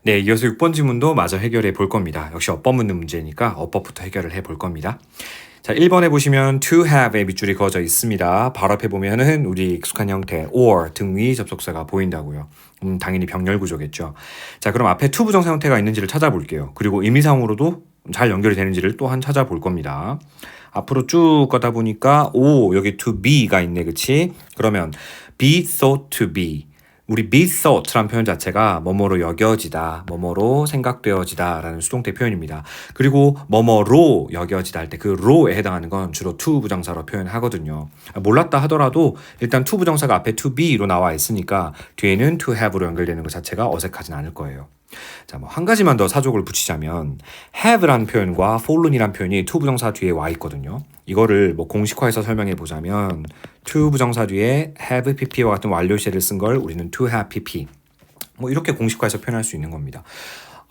네, 이어서 6번 지문도 마저 해결해 볼 겁니다. 역시 어법 묻는 문제니까 어법부터 해결을 해 볼 겁니다. 자, 1번에 보시면 to have의 밑줄이 그어져 있습니다. 바로 앞에 보면은 우리 익숙한 형태 or 등위 접속사가 보인다고요. 당연히 병렬 구조겠죠. 자, 그럼 앞에 to 부정사 형태가 있는지를 찾아볼게요. 그리고 의미상으로도 잘 연결이 되는지를 또한 찾아볼 겁니다. 앞으로 쭉 가다 보니까 오, 여기 to be가 있네, 그치? 그러면 be thought to be. 우리 be thought라는 표현 자체가 뭐뭐로 여겨지다, 뭐뭐로 생각되어지다 라는 수동태 표현입니다. 그리고 뭐뭐로 여겨지다 할 때 그 로에 해당하는 건 주로 to 부정사로 표현하거든요. 몰랐다 하더라도 일단 to 부정사가 앞에 to be로 나와 있으니까 뒤에는 to have로 연결되는 것 자체가 어색하진 않을 거예요. 자, 뭐 한 가지만 더 사족을 붙이자면 have라는 표현과 fallen이라는 표현이 to 부정사 뒤에 와 있거든요. 이거를 뭐 공식화해서 설명해 보자면 to 부정사 뒤에 have pp와 같은 완료 시제를 쓴 걸 우리는 to have pp 뭐 이렇게 공식화해서 표현할 수 있는 겁니다.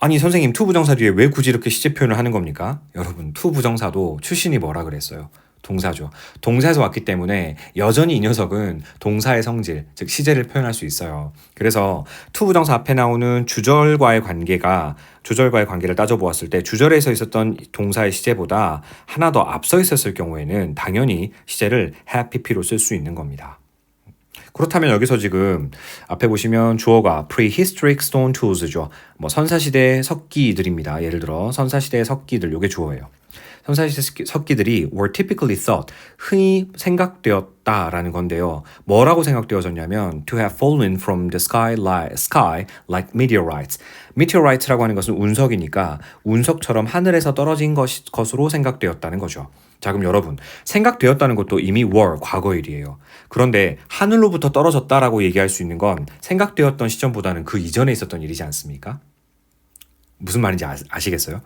아니 선생님 to 부정사 뒤에 왜 굳이 이렇게 시제 표현을 하는 겁니까? 여러분 to 부정사도 출신이 뭐라 그랬어요? 동사죠. 동사에서 왔기 때문에 여전히 이 녀석은 동사의 성질, 즉 시제를 표현할 수 있어요. 그래서 to 부정사 앞에 나오는 주절과의 관계를 따져보았을 때 주절에서 있었던 동사의 시제보다 하나 더 앞서 있었을 경우에는 당연히 시제를 have pp로 쓸 수 있는 겁니다. 그렇다면 여기서 지금 앞에 보시면 주어가 prehistoric stone tools죠. 뭐 선사시대 석기들입니다. 예를 들어 선사시대 석기들, 요게 주어예요. 선사시대 석기들이 were typically thought, 흔히 생각되었다라는 건데요. 뭐라고 생각되어졌냐면 to have fallen from the sky like meteorites. meteorites라고 하는 것은 운석이니까 운석처럼 하늘에서 떨어진 것으로 생각되었다는 거죠. 자, 그럼 여러분, 생각되었다는 것도 이미 were, 과거일이에요. 그런데 하늘로부터 떨어졌다라고 얘기할 수 있는 건 생각되었던 시점보다는 그 이전에 있었던 일이지 않습니까? 무슨 말인지 아시겠어요?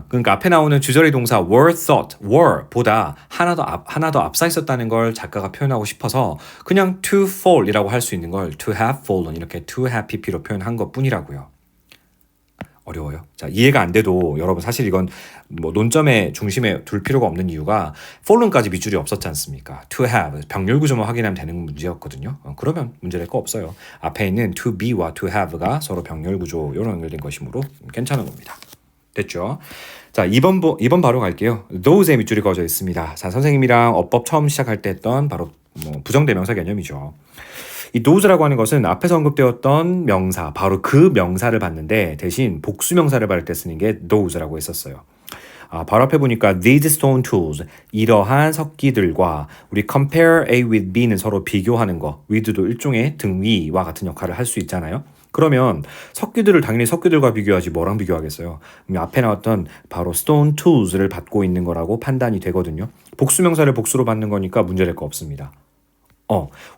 그러니까 앞에 나오는 주절의 동사 were thought, were 보다 하나 더 앞서 있었다는 걸 작가가 표현하고 싶어서 그냥 to fall 이라고 할 수 있는 걸 to have fallen 이렇게 to have pp로 표현한 것 뿐이라고요. 어려워요. 자, 이해가 안 돼도 여러분 사실 이건 뭐 논점의 중심에 둘 필요가 없는 이유가 fallen까지 밑줄이 없었지 않습니까? to have, 병렬 구조만 확인하면 되는 문제였거든요. 그러면 문제될 거 없어요. 앞에 있는 to be와 to have가 서로 병렬 구조 이런 연결된 것이므로 괜찮은 겁니다. 됐죠? 자, 2번 바로 갈게요. those의 밑줄이 그어져 있습니다. 자, 선생님이랑 어법 처음 시작할 때 했던 바로 뭐 부정대명사 개념이죠. 이 those라고 하는 것은 앞에서 언급되었던 명사, 바로 그 명사를 받는데 대신 복수명사를 받을 때 쓰는 게 those라고 했었어요. 바로 앞에 보니까 these stone tools, 이러한 석기들과 우리 compare A with B는 서로 비교하는 거, with도 일종의 등위와 같은 역할을 할 수 있잖아요. 그러면 석기들을 당연히 석기들과 비교하지 뭐랑 비교하겠어요. 앞에 나왔던 바로 stone tools를 받고 있는 거라고 판단이 되거든요. 복수명사를 복수로 받는 거니까 문제될 거 없습니다.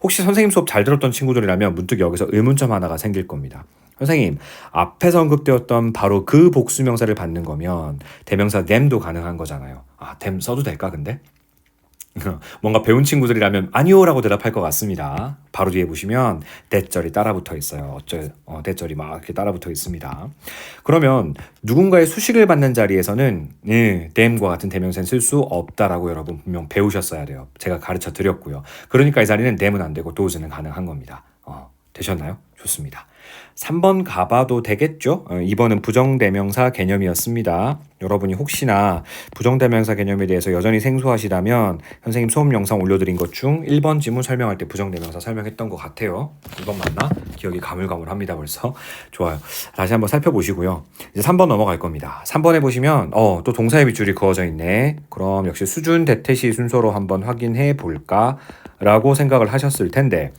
혹시 선생님 수업 잘 들었던 친구들이라면 문득 여기서 의문점 하나가 생길 겁니다. 선생님, 앞에서 언급되었던 바로 그 복수명사를 받는 거면 대명사 them도 가능한 거잖아요. them 써도 될까 근데? 뭔가 배운 친구들이라면 아니요라고 대답할 것 같습니다. 바로 뒤에 보시면 대절이 따라붙어 있어요. 대절이 막 이렇게 따라붙어 있습니다. 그러면 누군가의 수식을 받는 자리에서는 them과 같은 대명사는 쓸 수 없다라고 여러분 분명 배우셨어야 돼요. 제가 가르쳐 드렸고요. 그러니까 이 자리는 them은 안 되고 those는 가능한 겁니다. 되셨나요? 좋습니다. 3번 가봐도 되겠죠? 2번은 부정대명사 개념이었습니다. 여러분이 혹시나 부정대명사 개념에 대해서 여전히 생소하시다면 선생님 수업 영상 올려드린 것 중 1번 지문 설명할 때 부정대명사 설명했던 것 같아요. 2번 맞나? 기억이 가물가물합니다 벌써. 좋아요. 다시 한번 살펴보시고요. 이제 3번 넘어갈 겁니다. 3번에 보시면 또 동사의 밑줄이 그어져 있네. 그럼 역시 수준 대퇴시 순서로 한번 확인해 볼까? 라고 생각을 하셨을 텐데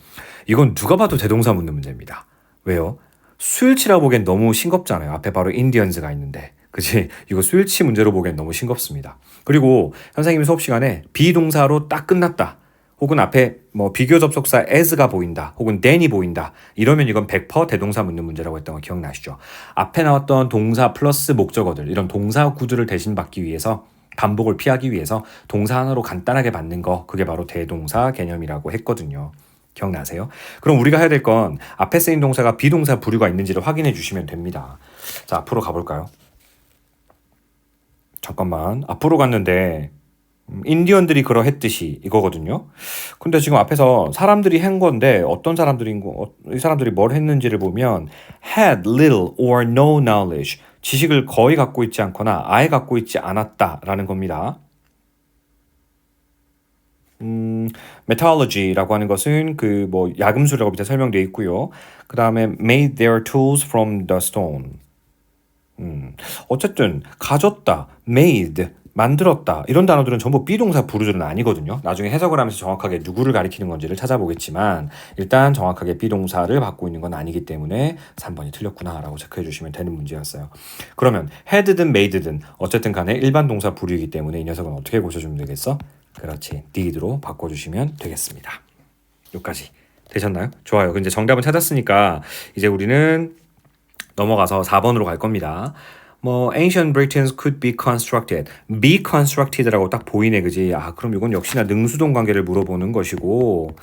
이건 누가 봐도 대동사 묻는 문제입니다. 왜요? 수일치라고 보기엔 너무 싱겁잖아요. 앞에 바로 Indians가 있는데. 그치? 이거 수일치 문제로 보기엔 너무 싱겁습니다. 그리고 선생님이 수업 시간에 비동사로 딱 끝났다. 혹은 앞에 뭐 비교 접속사 as가 보인다. 혹은 then이 보인다. 이러면 이건 100% 대동사 묻는 문제라고 했던 거 기억나시죠? 앞에 나왔던 동사 플러스 목적어들, 이런 동사 구두를 대신 받기 위해서 반복을 피하기 위해서 동사 하나로 간단하게 받는 거, 그게 바로 대동사 개념이라고 했거든요. 기억나세요? 그럼 우리가 해야 될 건 앞에 쓰인 동사가 비동사 부류가 있는지를 확인해 주시면 됩니다. 자, 앞으로 가볼까요? 잠깐만, 앞으로 갔는데 인디언들이 그러했듯이 이거거든요. 근데 지금 앞에서 사람들이 한 건데 어떤 사람들인 이 사람들이 뭘 했는지를 보면 had little or no knowledge 지식을 거의 갖고 있지 않거나 아예 갖고 있지 않았다라는 겁니다. metallurgy라고 하는 것은 그 뭐 야금술이라고 밑에 설명되어 있고요. 그 다음에 made their tools from the stone. 어쨌든 가졌다, made, 만들었다 이런 단어들은 전부 비동사 부르들은 아니거든요. 나중에 해석을 하면서 정확하게 누구를 가리키는 건지를 찾아보겠지만 일단 정확하게 비동사를 받고 있는 건 아니기 때문에 3번이 틀렸구나라고 체크해 주시면 되는 문제였어요. 그러면 had든 made든 어쨌든 간에 일반 동사 부류이기 때문에 이 녀석은 어떻게 고쳐주면 되겠어? 그렇지, did로 바꿔주시면 되겠습니다. 여기까지 되셨나요? 좋아요. 이제 정답은 찾았으니까 이제 우리는 넘어가서 4번으로 갈 겁니다. 뭐 ancient Britons could be constructed, be constructed라고 딱 보이네, 그지? 아, 그럼 이건 역시나 능수동 관계를 물어보는 것이고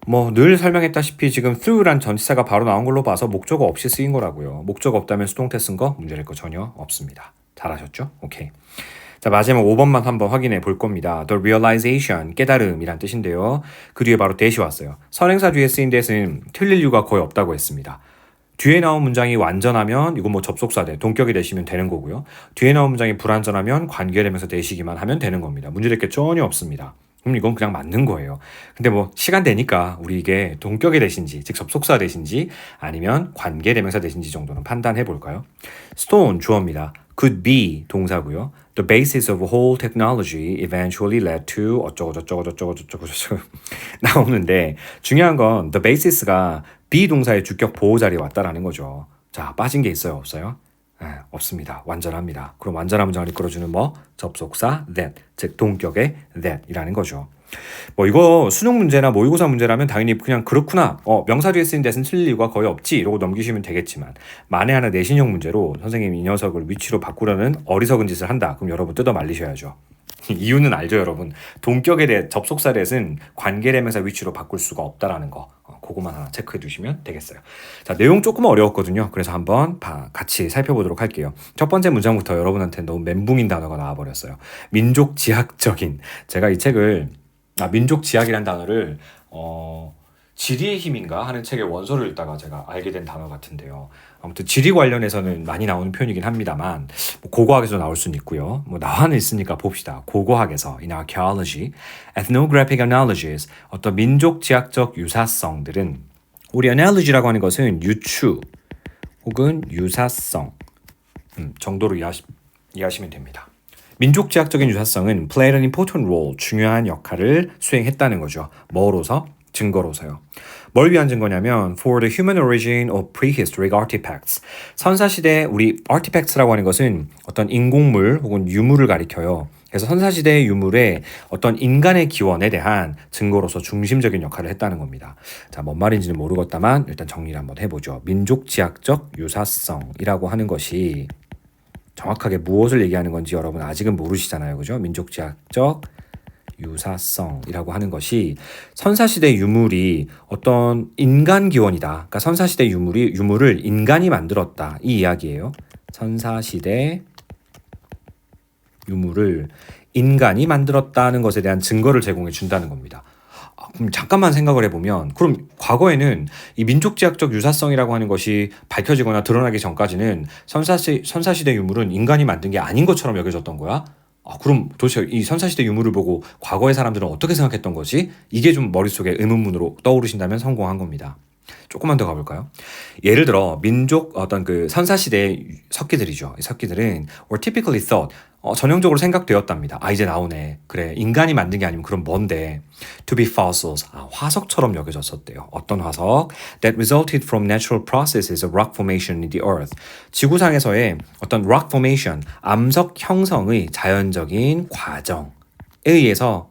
뭐 늘 설명했다시피 지금 through란 전치사가 바로 나온 걸로 봐서 목적어 없이 쓰인 거라고요. 목적어 없다면 수동태 쓴 거 문제 될 거 전혀 없습니다. 잘하셨죠? 오케이. 자, 마지막 5번만 한번 확인해 볼 겁니다. The realization, 깨달음이란 뜻인데요. 그 뒤에 바로 that이 왔어요. 선행사 뒤에 쓰인 that은 틀릴 이유가 거의 없다고 했습니다. 뒤에 나온 문장이 완전하면 이건 뭐 접속사대, 동격이 되시면 되는 거고요. 뒤에 나온 문장이 불완전하면 관계되면서 되시기만 하면 되는 겁니다. 문제될 게 전혀 없습니다. 그럼 이건 그냥 맞는 거예요. 근데 뭐 시간 되니까 우리 이게 동격이 되신지, 즉 접속사 되신지 아니면 관계대명사 되신지 정도는 판단해 볼까요? stone 주어입니다. could be 동사고요. The basis of whole technology eventually led to 어쩌고 저쩌고 나오는데 중요한 건 the basis가 be 동사의 주격 보호 자리에 왔다라는 거죠. 자, 빠진 게 있어요, 없어요? 네, 없습니다. 완전합니다. 그럼 완전한 문장을 이끌어주는 뭐? 접속사 that, 즉 동격의 that이라는 거죠. 뭐 이거 수능 문제나 모의고사 문제라면 당연히 그냥 그렇구나, 명사 뒤에 쓰인 that은 틀릴 이유가 거의 없지 이러고 넘기시면 되겠지만 만에 하나 내신형 문제로 선생님이 이 녀석을 위치로 바꾸려는 어리석은 짓을 한다. 그럼 여러분 뜯어 말리셔야죠. 이유는 알죠, 여러분. 동격에 대해 접속사 that은 관계대명사 위치로 바꿀 수가 없다라는 거. 그거만 하나 체크해 두시면 되겠어요. 자, 내용 조금 어려웠거든요. 그래서 한번 같이 살펴보도록 할게요. 첫 번째 문장부터 여러분한테 너무 멘붕인 단어가 나와버렸어요. 민족지학적인. 제가 이 책을 민족지학이라는 단어를 지리의 힘인가 하는 책의 원서를 읽다가 제가 알게 된 단어 같은데요. 아무튼 지리 관련해서는 많이 나오는 표현이긴 합니다만 뭐 고고학에서 나올 수는 있고요. 뭐 나와는 있으니까 봅시다. 고고학에서 in archaeology, ethnographic analogies 어떤 민족지학적 유사성들은 우리 analogy라고 하는 것은 유추 혹은 유사성 정도로 이해하시면 됩니다. 민족지학적인 유사성은 played an important role, 중요한 역할을 수행했다는 거죠. 뭐로서? 증거로서요. 뭘 위한 증거냐면 for the human origin of prehistoric artifacts. 선사시대 우리 artifacts라고 하는 것은 어떤 인공물 혹은 유물을 가리켜요. 그래서 선사시대의 유물에 어떤 인간의 기원에 대한 증거로서 중심적인 역할을 했다는 겁니다. 자, 뭔 말인지는 모르겠다만 일단 정리를 한번 해보죠. 민족지학적 유사성이라고 하는 것이 정확하게 무엇을 얘기하는 건지 여러분 아직은 모르시잖아요. 그죠? 민족지학적 유사성이라고 하는 것이 선사시대 유물이 어떤 인간 기원이다. 그러니까 선사시대 유물을 인간이 만들었다. 이 이야기예요. 선사시대 유물을 인간이 만들었다는 것에 대한 증거를 제공해 준다는 겁니다. 그럼 잠깐만 생각을 해보면 그럼 과거에는 이 민족지학적 유사성이라고 하는 것이 밝혀지거나 드러나기 전까지는 선사시대 유물은 인간이 만든 게 아닌 것처럼 여겨졌던 거야? 그럼 도대체 이 선사시대 유물을 보고 과거의 사람들은 어떻게 생각했던 거지? 이게 좀 머릿속에 의문문으로 떠오르신다면 성공한 겁니다. 조금만 더 가볼까요? 예를 들어 민족 어떤 그 선사시대 석기들이죠. 이 석기들은 were typically thought 전형적으로 생각되었답니다. 이제 나오네. 그래, 인간이 만든 게 아니면 그럼 뭔데? To be fossils. 화석처럼 여겨졌었대요. 어떤 화석? That resulted from natural processes of rock formation in the earth. 지구상에서의 어떤 rock formation, 암석 형성의 자연적인 과정에 의해서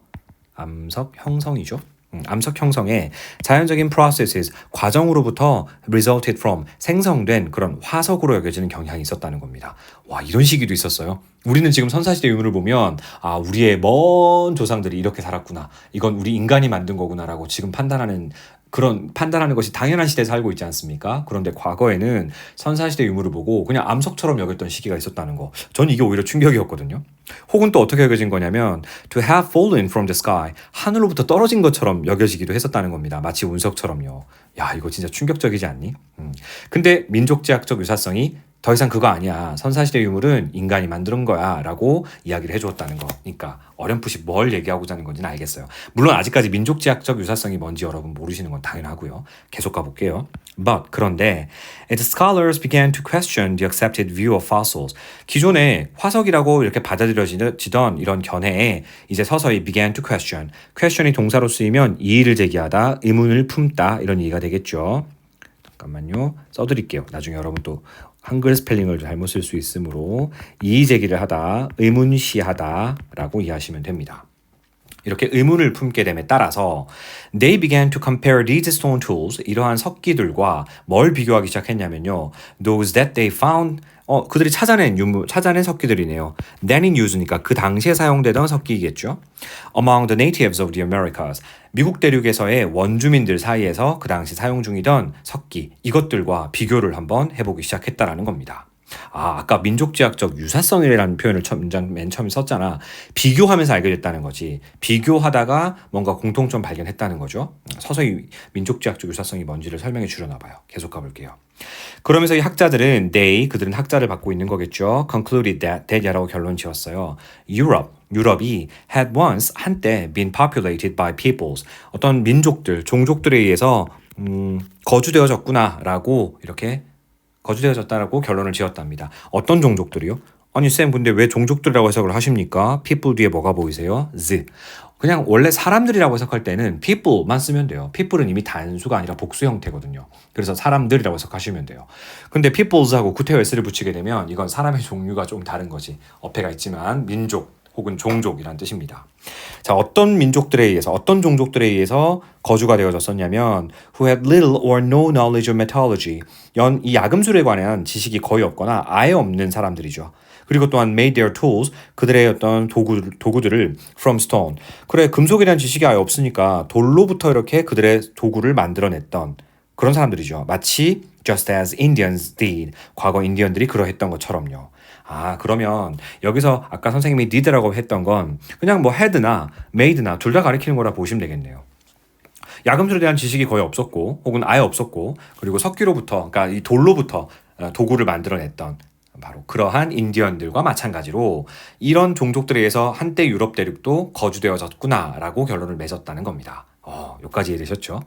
암석 형성이죠. 암석 형성의 자연적인 processes, 과정으로부터 resulted from, 생성된 그런 화석으로 여겨지는 경향이 있었다는 겁니다. 와, 이런 시기도 있었어요. 우리는 지금 선사시대 유물을 보면 우리의 먼 조상들이 이렇게 살았구나. 이건 우리 인간이 만든 거구나라고 지금 판단하는 그런 판단하는 것이 당연한 시대에 살고 있지 않습니까? 그런데 과거에는 선사시대 유물을 보고 그냥 암석처럼 여겼던 시기가 있었다는 거. 전 이게 오히려 충격이었거든요. 혹은 또 어떻게 여겨진 거냐면 to have fallen from the sky, 하늘로부터 떨어진 것처럼 여겨지기도 했었다는 겁니다. 마치 운석처럼요. 야, 이거 진짜 충격적이지 않니? 근데 민족지향적 유사성이 더 이상 그거 아니야. 선사시대 유물은 인간이 만든 거야 라고 이야기를 해주었다는 거니까 어렴풋이 뭘 얘기하고자 하는 건지는 알겠어요. 물론 아직까지 민족지향적 유사성이 뭔지 여러분 모르시는 건 당연하고요. 계속 가볼게요. But 그런데 as scholars began to question the accepted view of fossils, 기존에 화석이라고 이렇게 받아들여지던 이런 견해에 이제 서서히 began to question, question이 동사로 쓰이면 이의를 제기하다, 의문을 품다 이런 얘기가 되겠죠. 잠깐만요. 써드릴게요. 나중에 여러분 또 한글 스펠링을 잘못 쓸 수 있으므로 이의제기를 하다, 의문시하다 라고 이해하시면 됩니다. 이렇게 의문을 품게 됨에 따라서 they began to compare these stone tools, 이러한 석기들과 뭘 비교하기 시작했냐면요. those that they found, 그들이 찾아낸 석기들이네요. then in use니까 그 당시에 사용되던 석기이겠죠. among the natives of the Americas, 미국 대륙에서의 원주민들 사이에서 그 당시 사용 중이던 석기, 이것들과 비교를 한번 해보기 시작했다라는 겁니다. 아까 민족지향적 유사성이라는 표현을 맨 처음에 썼잖아. 비교하면서 알게 됐다는 거지. 비교하다가 뭔가 공통점 발견했다는 거죠. 서서히 민족지향적 유사성이 뭔지를 설명해 주려나 봐요. 계속 가볼게요. 그러면서 이 학자들은 그들은 학자를 받고 있는 거겠죠. concluded that이라고 결론 지었어요. 유럽이 had once, 한때 been populated by peoples, 어떤 민족들, 종족들에 의해서 거주되어졌구나라고 이렇게 거주되어졌다라고 결론을 지었답니다. 어떤 종족들이요? 아니 쌤 근데 왜 종족들이라고 해석을 하십니까? people 뒤에 뭐가 보이세요? z. 그냥 원래 사람들이라고 해석할 때는 people만 쓰면 돼요. people은 이미 단수가 아니라 복수 형태거든요. 그래서 사람들이라고 해석하시면 돼요. 근데 peoples하고 구태여 s를 붙이게 되면 이건 사람의 종류가 좀 다른 거지. 어폐가 있지만 민족 혹은 종족이란 뜻입니다. 자, 어떤 민족들에 의해서, 어떤 종족들에 의해서 거주가 되어졌었냐면 who had little or no knowledge of metallurgy, 이 야금술에 관한 지식이 거의 없거나 아예 없는 사람들이죠. 그리고 또한 made their tools, 그들의 어떤 도구들을 from stone. 그래, 금속에 대한 지식이 아예 없으니까 돌로부터 이렇게 그들의 도구를 만들어냈던 그런 사람들이죠. 마치 just as Indians did, 과거 인디언들이 그러했던 것처럼요. 그러면 여기서 아까 선생님이 did라고 했던 건 그냥 뭐 had나 made나 둘 다 가리키는 거라 보시면 되겠네요. 야금술에 대한 지식이 거의 없었고 혹은 아예 없었고 그리고 석기로부터 그러니까 이 돌로부터 도구를 만들어냈던 바로 그러한 인디언들과 마찬가지로 이런 종족들에 의해서 한때 유럽 대륙도 거주되어졌구나라고 결론을 맺었다는 겁니다. 여기까지 이해되셨죠?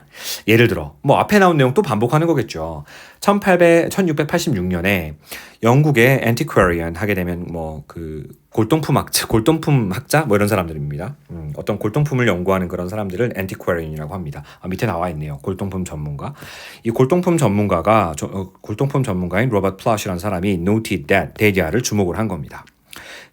예를 들어 뭐 앞에 나온 내용 또 반복하는 거겠죠. 1686년에 영국의 antiquarian 하게 되면 뭐 그 골동품 학자 뭐 이런 사람들입니다. 어떤 골동품을 연구하는 그런 사람들을 antiquarian이라고 합니다. 밑에 나와 있네요. 골동품 전문가. 이 골동품 전문가인 로버트 플러시라는 사람이 noted that 대디아를 주목을 한 겁니다.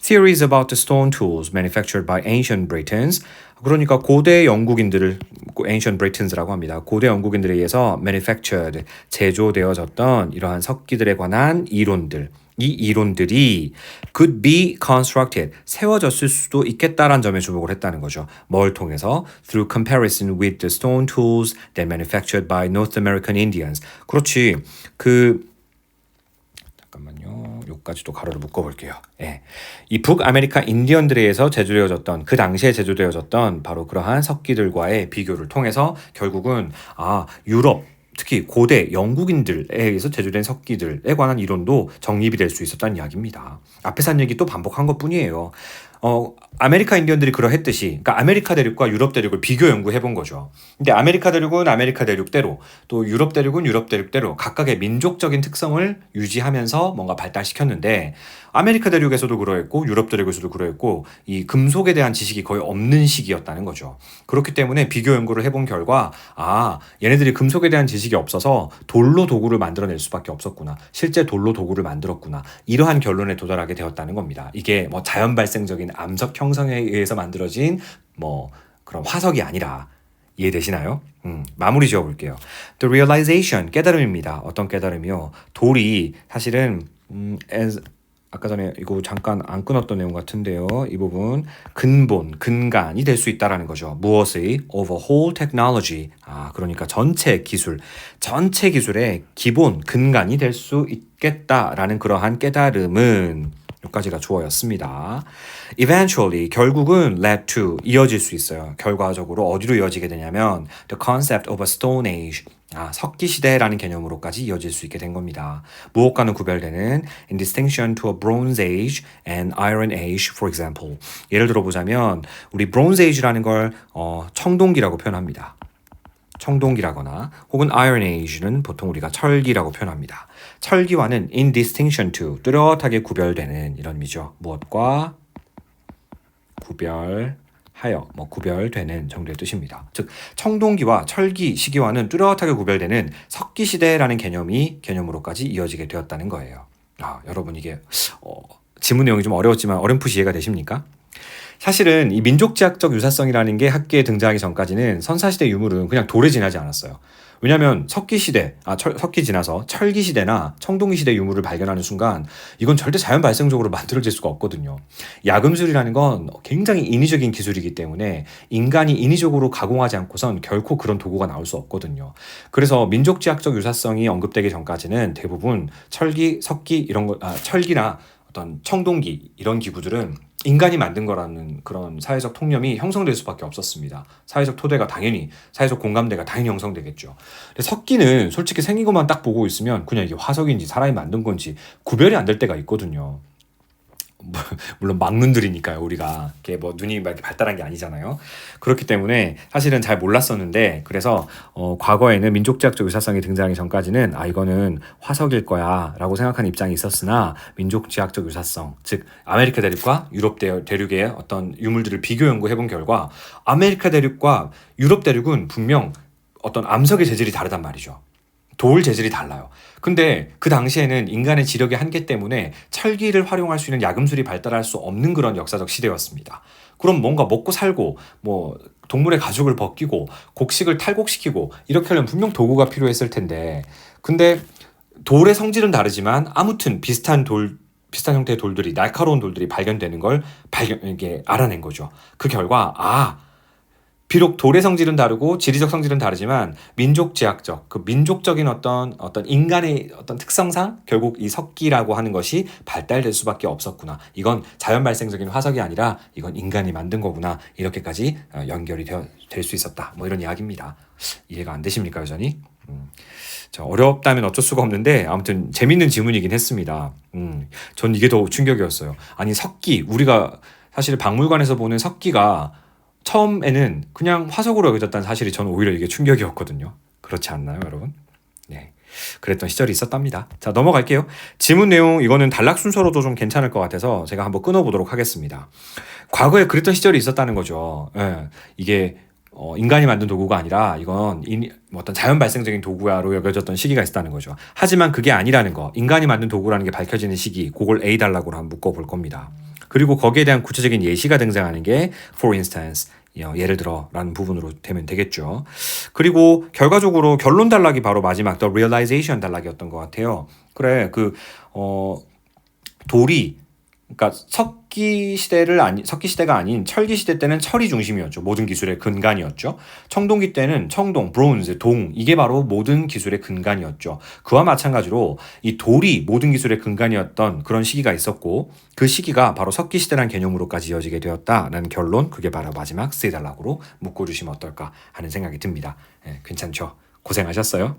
Theories about the stone tools manufactured by ancient Britons. 그러니까 고대 영국인들을 ancient Britans라고 합니다. 고대 영국인들에 의해서 manufactured, 제조되어졌던 이러한 석기들에 관한 이론들. 이 이론들이 could be constructed, 세워졌을 수도 있겠다라는 점에 주목을 했다는 거죠. 뭘 통해서? Through comparison with the stone tools that manufactured by North American Indians. 그렇지. 잠깐만요. 여기까지 또 가로를 묶어볼게요. 예. 이 북아메리카 인디언들에 의해서 제조되어졌던 그 당시에 제조되어졌던 바로 그러한 석기들과의 비교를 통해서 결국은 유럽 특히 고대 영국인들에 의해서 제조된 석기들에 관한 이론도 정립이 될 수 있었다는 이야기입니다. 앞에서 한 얘기 또 반복한 것뿐이에요. 아메리카 인디언들이 그러했듯이 그러니까 아메리카 대륙과 유럽 대륙을 비교 연구해 본 거죠. 근데 아메리카 대륙은 아메리카 대륙대로 또 유럽 대륙은 유럽 대륙대로 각각의 민족적인 특성을 유지하면서 뭔가 발달시켰는데 아메리카 대륙에서도 그러했고 유럽 대륙에서도 그러했고 이 금속에 대한 지식이 거의 없는 시기였다는 거죠. 그렇기 때문에 비교 연구를 해본 결과 얘네들이 금속에 대한 지식이 없어서 돌로 도구를 만들어낼 수밖에 없었구나. 실제 돌로 도구를 만들었구나. 이러한 결론에 도달하게 되었다는 겁니다. 이게 뭐 자연 발생적인 암석 형성에 의해서 만들어진 뭐 그런 화석이 아니라 이해되시나요? 마무리 지어볼게요. The realization, 깨달음입니다. 어떤 깨달음이요? 돌이 사실은 as 아까 전에 이거 잠깐 안 끊었던 내용 같은데요. 이 부분 근본, 근간이 될 수 있다라는 거죠. 무엇의 of a whole technology. 그러니까 전체 기술의 기본, 근간이 될 수 있겠다라는 그러한 깨달음은 여기까지가 주어였습니다. Eventually, 결국은 led to, 이어질 수 있어요. 결과적으로 어디로 이어지게 되냐면 the concept of a stone age, 석기시대라는 개념으로까지 이어질 수 있게 된 겁니다. 무엇과는 구별되는 in distinction to a bronze age and iron age, for example. 예를 들어 보자면 우리 bronze age라는 걸 청동기라고 표현합니다. 청동기라거나 혹은 Iron Age는 보통 우리가 철기라고 표현합니다. 철기와는 in distinction to, 뚜렷하게 구별되는 이런 의미죠. 무엇과 구별하여, 구별되는 정도의 뜻입니다. 즉 청동기와 철기 시기와는 뚜렷하게 구별되는 석기시대라는 개념으로까지 이어지게 되었다는 거예요. 여러분 이게 지문 내용이 좀 어려웠지만 어렴풋이 이해가 되십니까? 사실은 이 민족지학적 유사성이라는 게 학계에 등장하기 전까지는 선사시대 유물은 그냥 돌에 지나지 않았어요. 왜냐하면 석기 지나서 철기 시대나 청동기 시대 유물을 발견하는 순간 이건 절대 자연 발생적으로 만들어질 수가 없거든요. 야금술이라는 건 굉장히 인위적인 기술이기 때문에 인간이 인위적으로 가공하지 않고선 결코 그런 도구가 나올 수 없거든요. 그래서 민족지학적 유사성이 언급되기 전까지는 대부분 철기, 석기 철기나 어떤 청동기 이런 기구들은 인간이 만든 거라는 그런 사회적 통념이 형성될 수밖에 없었습니다. 사회적 공감대가 당연히 형성되겠죠. 근데 석기는 솔직히 생긴 것만 딱 보고 있으면 그냥 이게 화석인지 사람이 만든 건지 구별이 안 될 때가 있거든요. 물론 망눈들이니까요. 우리가 이렇게 눈이 막 이렇게 발달한 게 아니잖아요. 그렇기 때문에 사실은 잘 몰랐었는데 그래서 과거에는 민족지학적 유사성이 등장하기 전까지는 이거는 화석일 거야라고 생각하는 입장이 있었으나 민족지학적 유사성, 즉 아메리카 대륙과 유럽 대륙의 어떤 유물들을 비교 연구해본 결과 아메리카 대륙과 유럽 대륙은 분명 어떤 암석의 재질이 다르단 말이죠. 돌 재질이 달라요. 근데 그 당시에는 인간의 지력의 한계 때문에 철기를 활용할 수 있는 야금술이 발달할 수 없는 그런 역사적 시대였습니다. 그럼 뭔가 먹고 살고 동물의 가죽을 벗기고 곡식을 탈곡시키고 이렇게 하려면 분명 도구가 필요했을 텐데 근데 돌의 성질은 다르지만 아무튼 비슷한 형태의 돌들이 날카로운 돌들이 발견되는 걸 이게 알아낸 거죠. 그 결과 비록 돌의 성질은 다르고 지리적 성질은 다르지만 민족지학적, 그 민족적인 어떤 인간의 어떤 특성상 결국 이 석기라고 하는 것이 발달될 수밖에 없었구나. 이건 자연 발생적인 화석이 아니라 이건 인간이 만든 거구나. 이렇게까지 연결이 될 수 있었다. 이런 이야기입니다. 이해가 안 되십니까, 여전히? 어렵다면 어쩔 수가 없는데 아무튼 재밌는 지문이긴 했습니다. 전 이게 더 충격이었어요. 아니 석기, 우리가 사실 박물관에서 보는 석기가 처음에는 그냥 화석으로 여겨졌다는 사실이 저는 오히려 이게 충격이었거든요. 그렇지 않나요, 여러분? 네. 그랬던 시절이 있었답니다. 자, 넘어갈게요. 지문 내용 이거는 단락 순서로도 좀 괜찮을 것 같아서 제가 한번 끊어보도록 하겠습니다. 과거에 그랬던 시절이 있었다는 거죠. 이게 인간이 만든 도구가 아니라 이건 어떤 자연 발생적인 도구로 여겨졌던 시기가 있었다는 거죠. 하지만 그게 아니라는 거, 인간이 만든 도구라는 게 밝혀지는 시기, 그걸 A 달락으로 한번 묶어볼 겁니다. 그리고 거기에 대한 구체적인 예시가 등장하는 게 for instance, 예를 들어 라는 부분으로 되면 되겠죠. 그리고 결과적으로 결론 단락이 바로 마지막 the realization 단락이었던 것 같아요. 그래 돌이 그러니까 석기 시대가 아닌 철기 시대 때는 철이 중심이었죠. 모든 기술의 근간이었죠. 청동기 때는 청동, 브론즈, 동 이게 바로 모든 기술의 근간이었죠. 그와 마찬가지로 이 돌이 모든 기술의 근간이었던 그런 시기가 있었고 그 시기가 바로 석기 시대라는 개념으로까지 이어지게 되었다라는 결론, 그게 바로 마지막 C 달락으로 묶어주시면 어떨까 하는 생각이 듭니다. 괜찮죠? 고생하셨어요.